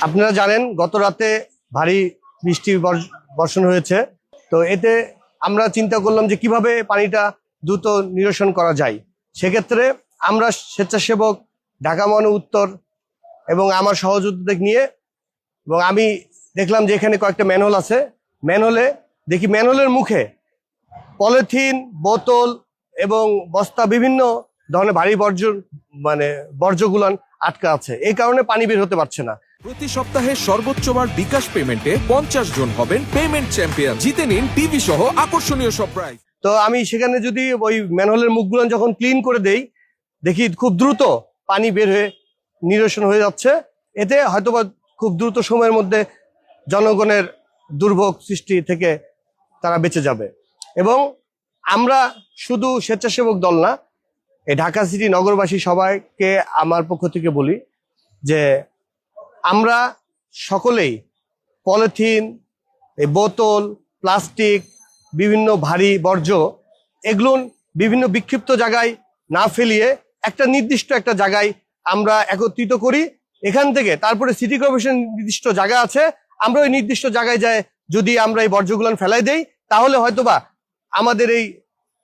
আপনারা জানেন গত রাতে ভারী বৃষ্টি বর্ষণ হয়েছে, তো এতে আমরা চিন্তা করলাম যে কিভাবে পানিটা দ্রুত নিরসন করা যায়। সেক্ষেত্রে আমরা স্বেচ্ছাসেবক ঢাকা মহানগর উত্তর এবং আমার সহযোগীদের নিয়ে, এবং আমি দেখলাম যে এখানে কয়েকটা ম্যানহোল আছে, ম্যানহোলের মুখে পলিথিন, বোতল এবং বস্তা, বিভিন্ন ধরনের ভারী বর্জ্যগুলান আটকা আছে। এই কারণে পানি বের হতে পারছে না। প্রতি সপ্তাহে সর্বোচ্চবার বিকাশ পেমেন্টে 50 জন হবেন পেমেন্ট চ্যাম্পিয়ন। জিতে নিন টিভি সহ আকর্ষণীয় সব প্রাইজ। তো আমি সেখানে যদি ওই ম্যানহোলের মুখগুলো যখন ক্লিন করে দেই, দেখি খুব দ্রুত পানি বের হয়ে নিরসন হয়ে যাচ্ছে। এতে হয়তোবা খুব দ্রুত সময়ের মধ্যে জনগণের দুর্ভোগ সৃষ্টি থেকে তারা বেঁচে যাবে। এবং আমরা শুধু স্বেচ্ছাসেবক দল না, এই ঢাকা সিটি নগরবাসী সবাইকে আমার পক্ষ থেকে বলি যে আমরা সকলেই পলিথিন, এই বোতল, প্লাস্টিক, বিভিন্ন ভারী বর্জ্য, এগুলো বিভিন্ন বিক্ষিপ্ত জায়গায় না ফেলিয়ে একটা নির্দিষ্ট একটা জায়গায় আমরা একত্রিত করি। এখান থেকে তারপরে সিটি কর্পোরেশন নির্দিষ্ট জায়গা আছে, আমরা ওই নির্দিষ্ট জায়গায় যায় যদি আমরা এই বর্জ্যগুলো ফেলাই দেই, তাহলে হয়তোবা আমাদের এই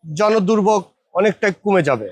জনদুর্ভোগ অনেকটা কমে যাবে।